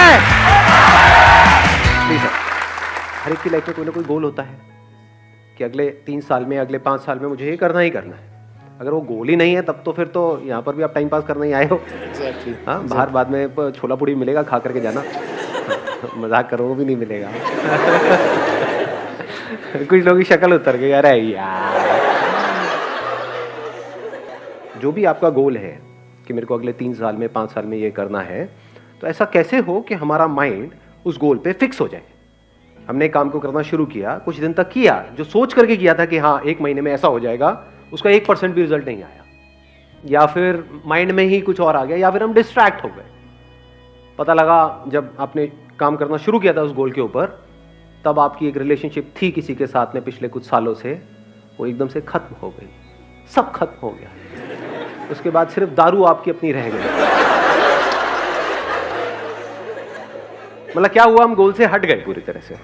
है। सर, हर एक की लाइफ में कोई ना कोई गोल होता है कि अगले 3 साल में, अगले 5 साल में मुझे ये करना ही करना है। अगर वो गोल ही नहीं है तब तो फिर तो यहाँ पर भी आप टाइम पास करने ही आए हो। हाँ, बाहर बाद में छोला पूड़ी मिलेगा, खा करके जाना। मजाक करो, वो भी नहीं मिलेगा। कुछ लोगों की शक्ल उतर गई, अरे यार। जो भी आपका गोल है कि मेरे को अगले 3 साल में, 5 साल में ये करना है, तो ऐसा कैसे हो कि हमारा माइंड उस गोल पे फिक्स हो जाए। हमने काम को करना शुरू किया, कुछ दिन तक किया, जो सोच करके किया था कि हाँ 1 महीने में ऐसा हो जाएगा, उसका 1% भी रिजल्ट नहीं आया, या फिर माइंड में ही कुछ और आ गया, या फिर हम डिस्ट्रैक्ट हो गए। पता लगा जब आपने काम करना शुरू किया था उस गोल के ऊपर, तब आपकी एक रिलेशनशिप थी किसी के साथ में पिछले कुछ सालों से, वो एकदम से खत्म हो गई, सब खत्म हो गया। उसके बाद सिर्फ दारू आपकी अपनी रह गई। मतलब क्या हुआ, हम गोल से हट गए पूरी तरह से।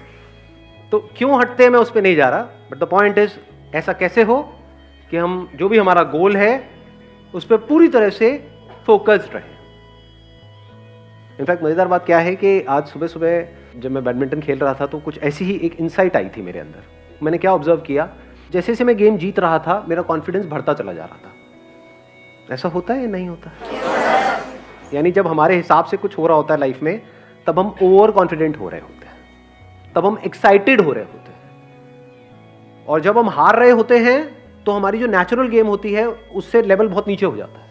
तो क्यों हटते हैं मैं उस पर नहीं जा रहा, बट द पॉइंट इज ऐसा कैसे हो कि हम जो भी हमारा गोल है उस पर पूरी तरह से फोकस्ड रहे। इनफैक्ट मजेदार बात क्या है कि आज सुबह सुबह जब मैं बैडमिंटन खेल रहा था तो कुछ ऐसी ही एक इंसाइट आई थी मेरे अंदर। मैंने क्या ऑब्जर्व किया, जैसे जैसे मैं गेम जीत रहा था मेरा कॉन्फिडेंस बढ़ता चला जा रहा था। ऐसा होता है या नहीं होता? यानी जब हमारे हिसाब से कुछ हो रहा होता है लाइफ में, तब हम ओवर कॉन्फिडेंट हो रहे होते हैं, तब हम एक्साइटेड हो रहे होते हैं। और जब हम हार रहे होते हैं तो हमारी जो नेचुरल गेम होती है उससे लेवल बहुत नीचे हो जाता है।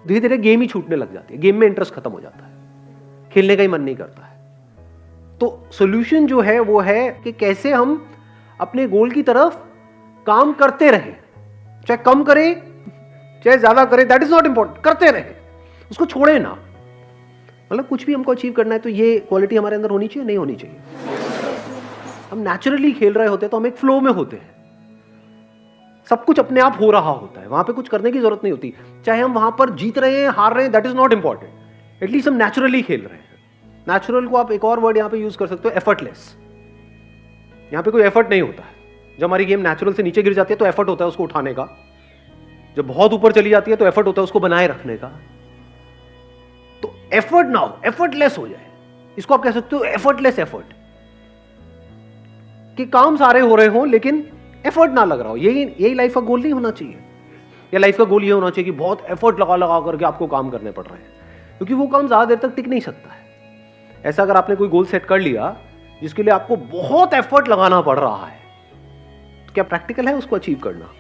धीरे धीरे गेम ही छूटने लग जाती है, गेम में इंटरेस्ट खत्म हो जाता है, खेलने का ही मन नहीं करता है। तो सॉल्यूशन जो है वो है कि कैसे हम अपने गोल की तरफ काम करते रहें, चाहे कम करें चाहे ज्यादा करें, दैट इज नॉट इंपॉर्टेंट, करते रहें, उसको छोड़े ना। मतलब कुछ भी हमको अचीव करना है तो ये क्वालिटी हमारे अंदर होनी चाहिए, नहीं होनी चाहिए। हम नेचुरली खेल रहे होते हैं तो हम एक फ्लो में होते हैं, सब कुछ अपने आप हो रहा होता है, वहां पे कुछ करने की जरूरत नहीं होती। चाहे हम वहां पर जीत रहे हैं, हार रहे हैं, that is not important, at least हम नेचुरली खेल रहे हैं। नेचुरल को आप एक और वर्ड यहां पे यूज कर सकते हो, एफर्टलेस। यहां पे कोई एफर्ट नहीं होता है। जब हमारी गेम नेचुरल से नीचे गिर जाती है तो एफर्ट होता है उसको उठाने का, जब बहुत ऊपर चली जाती है तो एफर्ट होता है उसको बनाए रखने का। तो एफर्ट ना हो, एफर्टलेस हो जाए, इसको आप कह सकते हो एफर्टलेस एफर्ट, कि काम सारे हो रहे हो लेकिन एफर्ट ना लग रहा हो। यही लाइफ का गोल नहीं होना चाहिए। या लाइफ का गोल ये होना चाहिए कि बहुत एफर्ट लगा लगा करके आपको काम करने पड़ रहे हैं, क्योंकि वो काम ज्यादा देर तक टिक नहीं सकता है। ऐसा अगर आपने कोई गोल सेट कर लिया जिसके लिए आपको बहुत एफर्ट लगाना पड़ रहा है, तो क्या प्रैक्टिकल है उसको अचीव करना?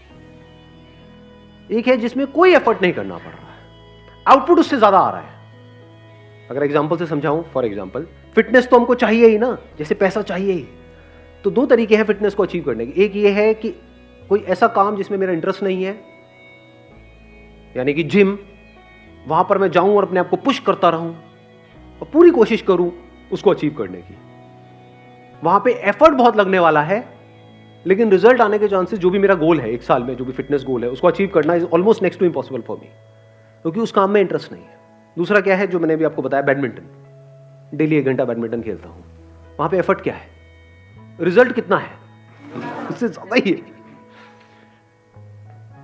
एक है जिसमें कोई एफर्ट नहीं करना पड़ रहा है, आउटपुट उससे ज्यादा आ रहा है। अगर एग्जांपल से समझाऊं, फॉर एग्जांपल फिटनेस तो हमको चाहिए ही ना, जैसे पैसा चाहिए ही। तो 2 तरीके हैं फिटनेस को अचीव करने के। एक ये है कि कोई ऐसा काम जिसमें मेरा इंटरेस्ट नहीं है, यानी कि जिम, वहां पर मैं जाऊं और अपने आप को पुश करता रहूं और पूरी कोशिश करूं उसको अचीव करने की। वहां पे एफर्ट बहुत लगने वाला है, लेकिन रिजल्ट आने के चांसेस, जो भी मेरा गोल है 1 साल में, जो भी फिटनेस गोल है उसको अचीव करना is almost next to impossible for me, क्योंकि उस काम में इंटरेस्ट नहीं है। दूसरा क्या है जो मैंने भी आपको बताया, बैडमिंटन। डेली 1 घंटा बैडमिंटन खेलता हूं, वहां पे एफर्ट क्या है, रिजल्ट कितना है, उससे ज्यादा ही है।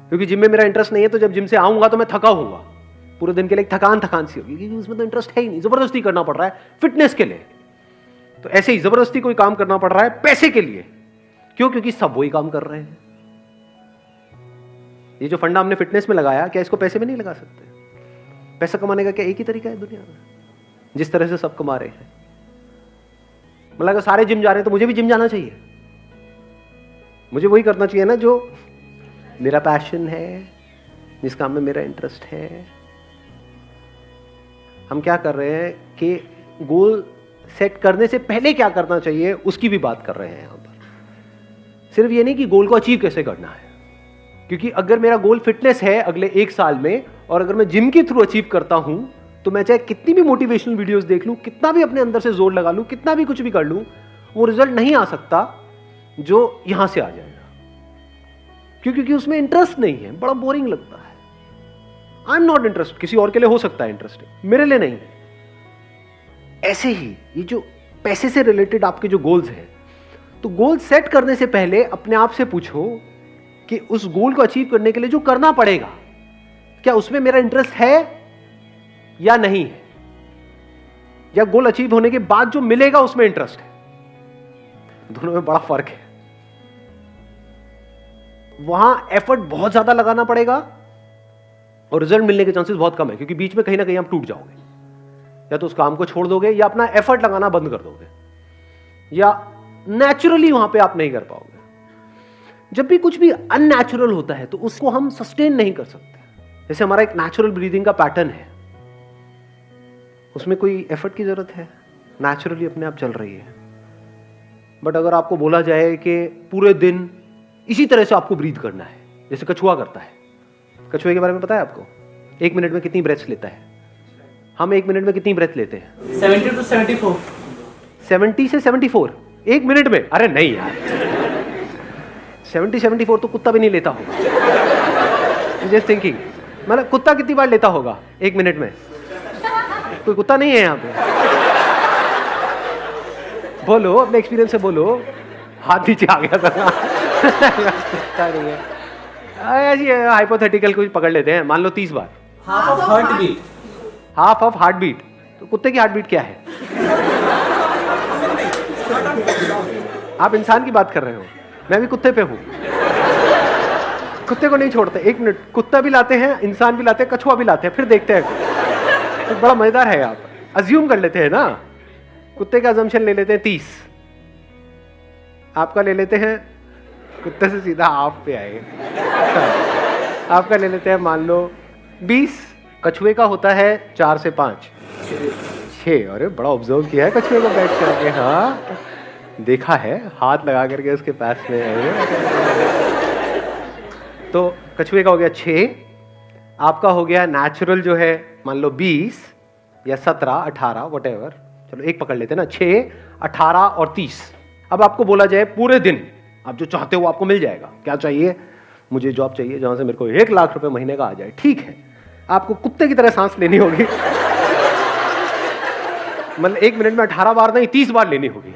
क्योंकि जिम में मेरा इंटरेस्ट नहीं है, तो जब जिम से आऊंगा तो मैं थका होऊंगा, पूरे दिन के लिए थकान सी होगी, क्योंकि उसमें तो इंटरेस्ट है ही नहीं, जबरदस्ती करना पड़ रहा है फिटनेस के लिए। तो ऐसे ही जबरदस्ती कोई काम करना पड़ रहा है पैसे के लिए। क्यों? क्योंकि सब वही काम कर रहे हैं। ये जो फंडा हमने फिटनेस में लगाया, क्या इसको पैसे में नहीं लगा सकते? पैसा कमाने का क्या एक ही तरीका है दुनिया में, जिस तरह से सब कमा रहे हैं? मतलब अगर सारे जिम जा रहे हैं तो मुझे भी जिम जाना चाहिए, मुझे वही करना चाहिए ना जो मेरा पैशन है, जिस काम में मेरा इंटरेस्ट है। हम क्या कर रहे हैं कि गोल सेट करने से पहले क्या करना चाहिए उसकी भी बात कर रहे हैं यहां पर। सिर्फ ये नहीं कि गोल को अचीव कैसे करना है, क्योंकि अगर मेरा गोल फिटनेस है अगले 1 साल में, और अगर मैं जिम के थ्रू अचीव करता हूं, तो मैं चाहे कितनी भी मोटिवेशनल वीडियोस देख लूं, कितना भी अपने अंदर से जोर लगा लूं, कितना भी कुछ भी कर लूं, वो रिजल्ट नहीं आ सकता जो यहां से आ जाएगा। क्योंकि उसमें इंटरेस्ट नहीं है, बड़ा बोरिंग लगता है। आई एम नॉट इंटरेस्ट, किसी और के लिए हो सकता है इंटरेस्टिंग, मेरे लिए नहीं। ऐसे ही ये जो पैसे से रिलेटेड आपके जो गोल्स हैं, तो गोल सेट करने से पहले अपने आप से पूछो कि उस गोल को अचीव करने के लिए जो करना पड़ेगा, क्या उसमें मेरा इंटरेस्ट है या नहीं है। या गोल अचीव होने के बाद जो मिलेगा उसमें इंटरेस्ट है। दोनों में बड़ा फर्क है। वहां एफर्ट बहुत ज्यादा लगाना पड़ेगा और रिजल्ट मिलने के चांसेस बहुत कम है, क्योंकि बीच में कहीं ना कहीं आप टूट जाओगे, या तो उस काम को छोड़ दोगे या अपना एफर्ट लगाना बंद कर दोगे, या नेचुरली वहां पे आप नहीं कर पाओगे। जब भी कुछ भी अननेचुरल होता है तो उसको हम सस्टेन नहीं कर सकते। जैसे हमारा एक नेचुरल ब्रीदिंग का पैटर्न है, उसमें कोई एफर्ट की जरूरत है, नेचुरली अपने आप चल रही है। बट अगर आपको बोला जाए कि पूरे दिन इसी तरह से आपको ब्रीथ करना है जैसे कछुआ करता है, कछुए के बारे में पता है आपको? 1 मिनट में कितनी ब्रेथ्स लेता है? हम 1 मिनट में कितनी ब्रेथ लेते हैं? 70 to 74। 70 से 74 1 मिनट में? अरे नहीं यार, 70-74 तो कुत्ता भी नहीं लेता होगा। जस्ट थिंकिंग, मतलब कुत्ता कितनी बार लेता होगा 1 मिनट में? कोई कुत्ता नहीं है यहाँ पे? बोलो, अपने एक्सपीरियंस से बोलो। हाथ नीचे आ गया था। कुत्ता नहीं है, ऐसी हाइपोथेटिकल कुछ पकड़ लेते हैं। मान लो 30 बार। Half of heart beat. Half of heart beat? तो कुत्ते की हार्ट बीट क्या है? आप इंसान की बात कर रहे हो, मैं भी कुत्ते पे हूं। कुत्ते को नहीं छोड़ते 1 मिनट। कुत्ता भी लाते हैं, इंसान भी लाते हैं, कछुआ भी लाते हैं, फिर देखते हैं। तो बड़ा मजेदार है। आप अज्यूम कर लेते हैं ना, कुत्ते का अजम्पशन ले लेते हैं 30, आपका ले लेते हैं, कुत्ते से सीधा आप पे आए, आपका ले लेते हैं मान लो 20, कछुए का होता है 4 से 5, 6। अरे बड़ा ऑब्जर्व किया है कछुए को बैठ करके। हाँ देखा है, हाथ लगा करके उसके पास में। तो कछुए का हो गया 6, आपका हो गया नेचुरल जो है मान लो 20 या 17, 18 व्हाटएवर, चलो एक पकड़ लेते हैं ना, 6, 18 और 30। अब आपको बोला जाए पूरे दिन आप जो चाहते हो आपको मिल जाएगा। क्या चाहिए? मुझे जॉब चाहिए जहां से मेरे को 1 लाख रुपए महीने का आ जाए। ठीक है, आपको कुत्ते की तरह सांस लेनी होगी। मतलब 1 मिनट में 18 बार नहीं 30 बार लेनी होगी।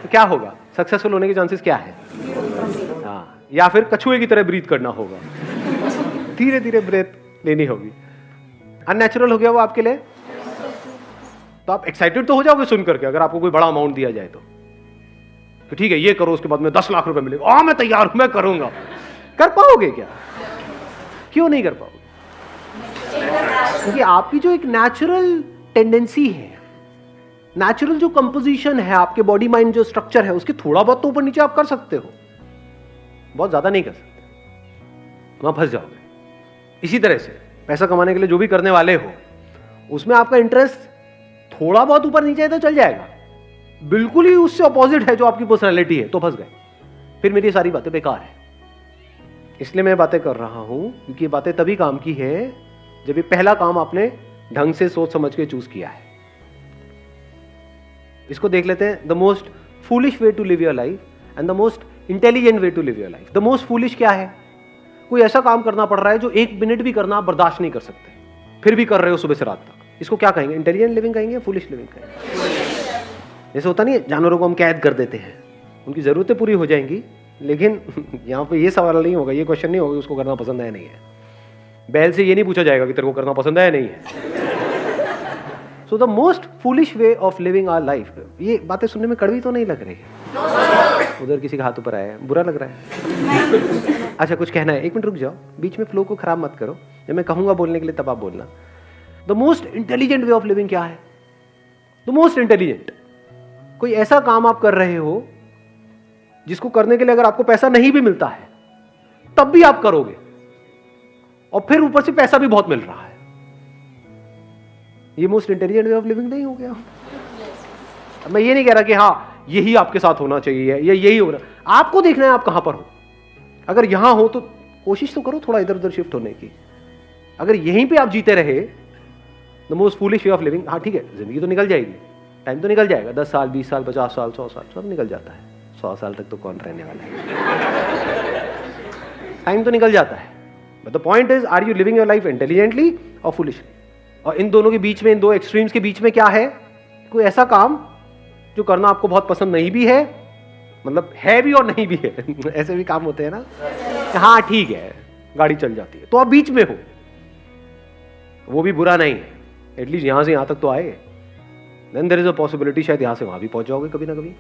तो क्या होगा? सक्सेसफुल होने के चांसेस क्या है? हाँ, या फिर कछुए की तरह ब्रीथ करना होगा, धीरे धीरे ब्रेथ लेनी होगी। अननेचुरल हो गया वो आपके लिए। तो आप एक्साइटेड तो हो जाओगे सुन करके, अगर आपको कोई बड़ा अमाउंट दिया जाए तो ठीक है ये करो, उसके बाद में 10 लाख रुपए मिलेगा, मैं तैयार हूं, मैं करूंगा। कर पाओगे क्या? क्यों नहीं कर पाओगे? क्योंकि आपकी जो एक नेचुरल टेंडेंसी है, नेचुरल जो कंपोजिशन है, आपके बॉडी माइंड जो स्ट्रक्चर है, उसके थोड़ा बहुत तो ऊपर नीचे आप कर सकते हो, बहुत ज्यादा नहीं कर सकते, वहां फंस जाओगे। इसी तरह से पैसा कमाने के लिए जो भी करने वाले हो, उसमें आपका इंटरेस्ट थोड़ा बहुत ऊपर नीचे है तो चल जाएगा, बिल्कुल ही उससे अपोजिट है जो आपकी पर्सनैलिटी है तो फंस गए, फिर मेरी सारी बातें बेकार है। इसलिए मैं बातें कर रहा हूं क्योंकि ये बातें तभी काम की है जब ये पहला काम आपने ढंग से सोच समझ के चूज किया है। इसको देख लेते हैं, the most foolish way to live your life and the most intelligent way to live your life. The most foolish क्या है? कोई ऐसा काम करना पड़ रहा है जो 1 मिनट भी करना आप बर्दाश्त नहीं कर सकते, फिर भी कर रहे हो सुबह से रात तक। इसको क्या कहेंगे? इंटेलिजेंट लिविंग कहेंगे या फूलिश लिविंग कहेंगे? जैसे होता नहीं है, जानवरों को हम कैद कर देते हैं, उनकी जरूरतें पूरी हो जाएंगी, लेकिन यहाँ पे ये सवाल नहीं होगा, ये क्वेश्चन नहीं होगा उसको करना पसंद है नहीं है। बैल से ये नहीं पूछा जाएगा कि तेरे को करना पसंद है नहीं है। So the most foolish way of living our life. ये बातें सुनने में कड़वी तो नहीं लग रही है? उधर किसी का हाथ ऊपर आया है, बुरा लग रहा है? अच्छा कुछ कहना है? 1 मिनट रुक जाओ, बीच में फ्लो को खराब मत करो, जब मैं कहूंगा बोलने के लिए तब आप बोलना। The most intelligent way of living क्या है? द मोस्ट इंटेलिजेंट, कोई ऐसा काम आप कर रहे हो जिसको करने के लिए अगर आपको पैसा नहीं भी मिलता है तब भी आप करोगे, और फिर ऊपर से पैसा भी बहुत मिल रहा है। ये most intelligent way of living नहीं हो गया? मैं ये नहीं कह रहा कि हाँ यही आपके साथ होना चाहिए या यही हो रहा, आपको देखना है आप कहां पर हो। अगर यहां हो तो कोशिश तो करो थोड़ा इधर उधर शिफ्ट होने की। अगर यहीं पे आप जीते रहे, the most foolish way of living, हाँ ठीक है जिंदगी तो निकल जाएगी, टाइम तो निकल जाएगा, 10 साल 20 साल 50 साल 100 साल सब निकल जाता है। 100 साल तक तो कौन रहने वाला है? टाइम तो निकल जाता है, but the point is are you living your life intelligently और फुलिशली? और इन दोनों के बीच में, इन दो एक्सट्रीम्स के बीच में क्या है? कोई ऐसा काम जो करना आपको बहुत पसंद नहीं भी है, मतलब है भी और नहीं भी है। ऐसे भी काम होते हैं ना, हाँ ठीक है गाड़ी चल जाती है, तो आप बीच में हो, वो भी बुरा नहीं है, एटलीस्ट यहां से यहां तक तो आए, then there is a possibility शायद यहां से वहां भी पहुंच जाओगे कभी ना कभी।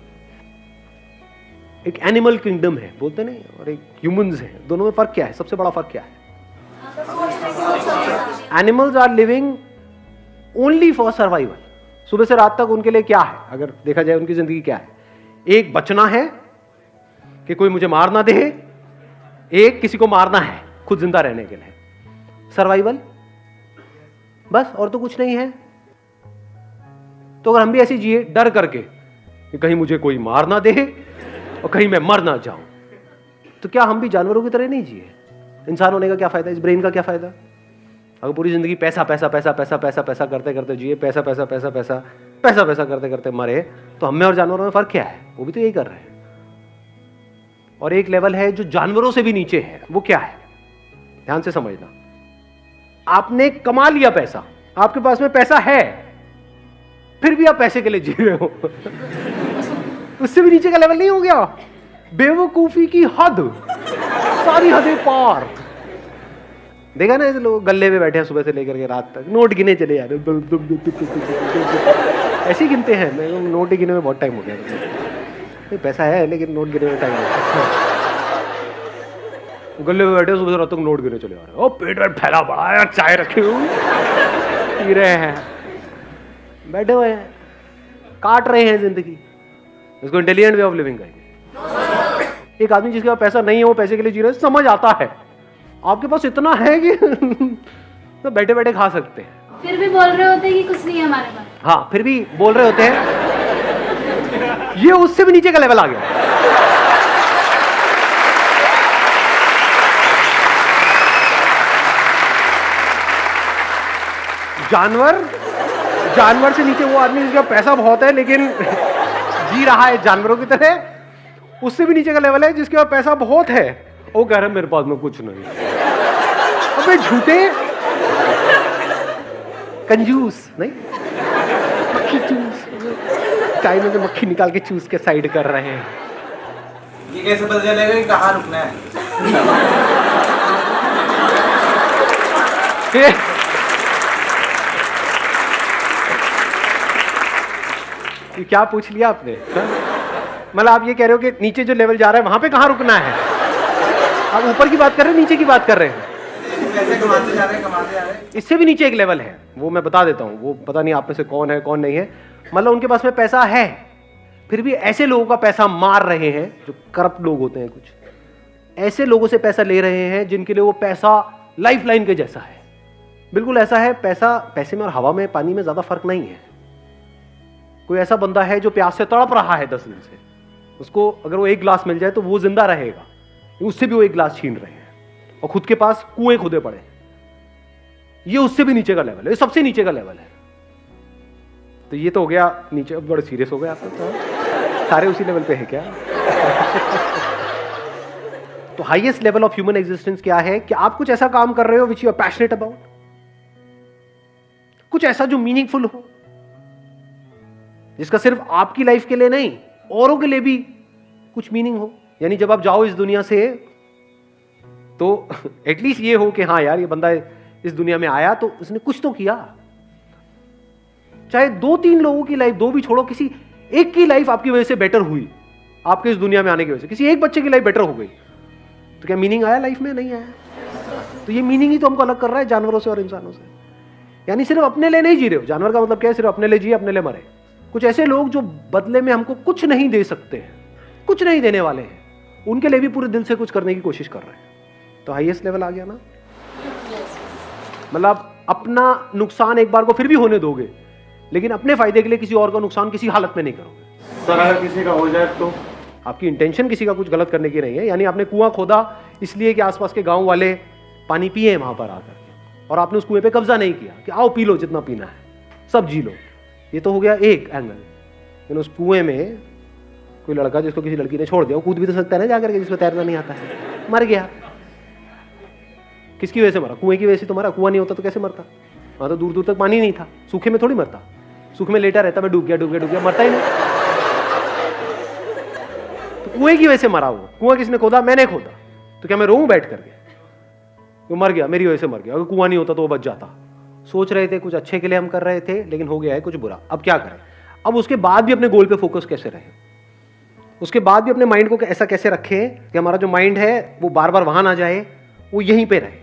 एक एनिमल किंगडम है बोलते नहीं, और एक ह्यूमंस है, दोनों में फर्क क्या है? सबसे बड़ा फर्क क्या है? Animals are living only for survival. सुबह से रात तक उनके लिए क्या है, अगर देखा जाए उनकी जिंदगी क्या है? एक बचना है कि कोई मुझे मार ना दे, एक किसी को मारना है खुद जिंदा रहने के लिए, सर्वाइवल बस, और तो कुछ नहीं है। तो अगर हम भी ऐसे जिए डर करके कि कहीं मुझे कोई मार ना दे और कहीं मैं मर ना जाऊं, तो क्या हम भी जानवरों की तरह नहीं जिए? इंसान होने का क्या फायदा? इस ब्रेन का क्या फायदा? अगर पूरी जिंदगी पैसा पैसा पैसा पैसा पैसा पैसा करते करते जिए, पैसा पैसा पैसा पैसा पैसा पैसा करते करते मरे, तो हमें और जानवरों में फर्क क्या है? वो भी तो यही कर रहे हैं। और एक लेवल है जो जानवरों से भी नीचे है, वो क्या है? ध्यान से समझना। आपने कमा लिया पैसा, आपके पास में पैसा है, फिर भी आप पैसे के लिए जी रहे हो उससे भी नीचे का लेवल नहीं हो गया? बेवकूफी की हद, सारी हदें पार। देखा ना ऐसे लोग गल्ले में बैठे हैं सुबह से लेकर के रात तक, नोट गिने चले जा रहे, ऐसे ही गिनते हैं। मैं नोट गिने में बहुत टाइम हो गया, पैसा है लेकिन नोट गिने में टाइम हो गया। गल्ले में बैठे सुबह से रात तक नोट गिने चले आ रहे हैं, ओ पेट वेट फैला पड़ा है, चाय रखे हुए पी रहे हैं, बैठे हुए हैं, काट रहे हैं जिंदगी। इसको इंटेलिजेंट वे ऑफ लिविंग कहेंगे। एक आदमी जिसके पास पैसा नहीं है वो पैसे के लिए जी रहा है, समझ आता है। आपके पास इतना है कि तो बैठे बैठे खा सकते हैं, फिर भी बोल रहे होते हैं कि कुछ नहीं है हमारे पास। हाँ, फिर भी बोल रहे होते हैं। ये उससे भी नीचे का लेवल आ गया। जानवर से नीचे वो आदमी जिसका पैसा बहुत है लेकिन जी रहा है जानवरों की तरह। उससे भी नीचे का लेवल है जिसके पास पैसा बहुत है, वो कह रहा है मेरे पास में कुछ नहीं। अबे झूठे कंजूस नहीं, मक्खी चूस, चाय में से मक्खी निकाल के चूस के साइड कर रहे हैं। ये कैसे पता चलेगा कि कहाँ रुकना है? ये क्या पूछ लिया आपने? मतलब आप ये कह रहे हो कि नीचे जो लेवल जा रहा है वहां पे कहाँ रुकना है? आप ऊपर की बात कर रहे हैं, नीचे की बात कर रहे हैं? पैसे कमाते जा रहे हैं। इससे भी नीचे एक लेवल है, वो मैं बता देता हूँ। वो पता नहीं आप में से कौन है कौन नहीं है। मतलब उनके पास में पैसा है, फिर भी ऐसे लोगों का पैसा मार रहे हैं जो करप्ट लोग होते हैं। कुछ ऐसे लोगों से पैसा ले रहे हैं जिनके लिए वो पैसा लाइफ लाइन के जैसा है। बिल्कुल ऐसा है, पैसा पैसे में और हवा में, पानी में ज्यादा फर्क नहीं है। कोई ऐसा बंदा है जो प्यास से तड़प रहा है 10 दिन से, उसको अगर वो एक गिलास मिल जाए तो वो जिंदा रहेगा, उससे भी वो एक गिलास छीन रहे हैं और खुद के पास कुएं खुदे पड़े। ये उससे भी नीचे का लेवल है, ये सबसे नीचे का लेवल है। तो ये तो हो गया नीचे। अब बड़े सीरियस हो गए आप तो, सारे उसी लेवल पे है क्या? तो highest level of human existence क्या है कि आप कुछ ऐसा काम कर रहे हो which you are passionate about, कुछ ऐसा जो मीनिंगफुल हो, जिसका सिर्फ आपकी लाइफ के लिए नहीं औरों के लिए भी कुछ मीनिंग हो। यानी जब आप जाओ इस दुनिया से तो एटलीस्ट ये हो कि हाँ यार, ये बंदा इस दुनिया में आया तो उसने कुछ तो किया। चाहे 2-3 लोगों की लाइफ, 2 भी छोड़ो, किसी एक की लाइफ आपकी वजह से बेटर हुई, आपके इस दुनिया में आने की वजह से किसी एक बच्चे की लाइफ बेटर हो गई, तो क्या मीनिंग आया लाइफ में? नहीं आया। तो ये मीनिंग ही तो हमको अलग कर रहा है जानवरों से और इंसानों से। यानी सिर्फ अपने लिए नहीं जी रहे हो। जानवर का मतलब क्या है? सिर्फ अपने लिए जिए, अपने लिए मरे। कुछ ऐसे लोग जो बदले में हमको कुछ नहीं दे सकते हैं, कुछ नहीं देने वाले हैं, उनके लिए भी पूरे दिल से कुछ करने की कोशिश कर रहे हैं। तो हाईएस्ट लेवल आ गया ना। मतलब अपना नुकसान एक बार को फिर भी होने दोगे, लेकिन अपने फायदे के लिए किसी और का नुकसान किसी हालत में नहीं करोगे। सर अगर किसी का हो जाए तो? आपकी इंटेंशन किसी का कुछ गलत करने की नहीं है। यानी आपने कुआं खोदा इसलिए कि आसपास के गांव वाले पानी पिए वहां पर आकर, और आपने उस कुएं पे कब्जा नहीं किया कि आओ पी लो जितना पीना है, सब जी लो। ये तो हो गया एक एंगल। लेकिन उस कुएं में कोई लड़का जिसको किसी लड़की ने छोड़ दिया, वो कूद भी तो सकता है ना जाकर के, जिसको तैरना नहीं आता है, मर गया। किसकी वजह से मरा? कुएं की वजह से तो मरा। कुआं नहीं होता तो कैसे मरता? वहां तो दूर दूर तक पानी नहीं था। सूखे में थोड़ी मरता, सूखे में लेटा रहता, मैं डूब गया डूब गया डूब गया, मरता ही नहीं। तो कुएं की वजह से मरा वो। कुआं किसने खोदा? मैंने खोदा। तो क्या मैं रोऊं बैठ करके? वो मर गया, मेरी वजह से मर गया। अगर कुआं नहीं होता तो वो बच जाता, सोच रहे थे कुछ अच्छे के लिए हम कर रहे थे, लेकिन हो गया है कुछ बुरा, अब क्या करें? अब उसके बाद भी अपने गोल पे फोकस कैसे रहे, उसके बाद भी अपने माइंड को ऐसा कैसे रखें कि हमारा जो माइंड है वो बार बार वहां ना जाए, वो यहीं पे रहे।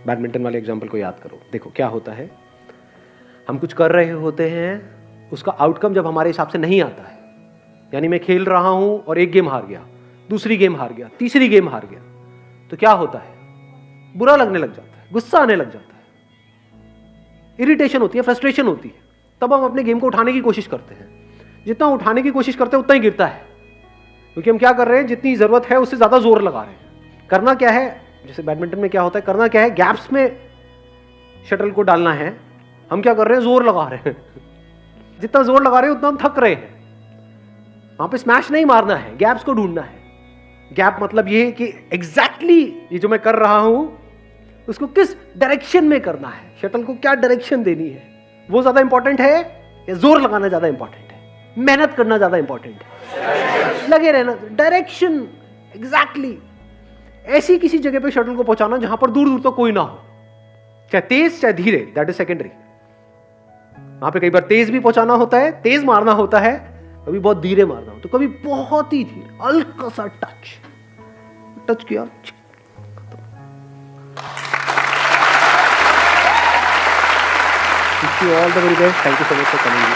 बैडमिंटन वाले एग्जाम्पल को याद करो। देखो क्या होता है, हम कुछ कर रहे होते हैं, उसका आउटकम जब हमारे हिसाब से नहीं आता है, यानी मैं खेल रहा हूं और एक गेम हार गया, दूसरी गेम हार गया, तीसरी गेम हार गया, तो क्या होता है? बुरा लगने लग जाता है, गुस्सा आने लग जाता है, इरिटेशन होती है, फ्रस्ट्रेशन होती है। तब हम अपने गेम को उठाने की कोशिश करते हैं, जितना उठाने की कोशिश करते हैं उतना ही गिरता है, क्योंकि हम क्या कर रहे हैं, जितनी जरूरत है उससे ज्यादा जोर लगा रहे हैं। करना क्या है, जैसे बैडमिंटन में क्या होता है, करना क्या है, गैप्स में शटल को डालना है। हम क्या कर रहे हैं, जोर लगा रहे हैं। जितना जोर लगा रहे हैं उतना हम थक रहे हैं। वहां पे स्मैश नहीं मारना है, गैप्स को ढूंढना है। गैप मतलब ये कि एग्जैक्टली ये जो मैं कर रहा हूं उसको किस डायरेक्शन में करना है, शटल को क्या डायरेक्शन देनी है, वो ज्यादा इंपॉर्टेंट है या जोर लगाना ज्यादा इंपॉर्टेंट है, मेहनत करना ज्यादा इंपॉर्टेंट है, लगे रहना, डायरेक्शन एग्जैक्टली ऐसी किसी जगह पे शटल को पहुंचाना जहां पर दूर दूर तक कोई ना हो, चाहे तेज चाहे धीरे, दैट इज सेकेंडरी। वहां पे कई बार तेज भी पहुंचाना होता है, तेज मारना होता है, कभी बहुत धीरे मारना हो, तो कभी बहुत ही धीरे, हल्का सा टच किया। Wish you all the very best. Thank you so much for coming.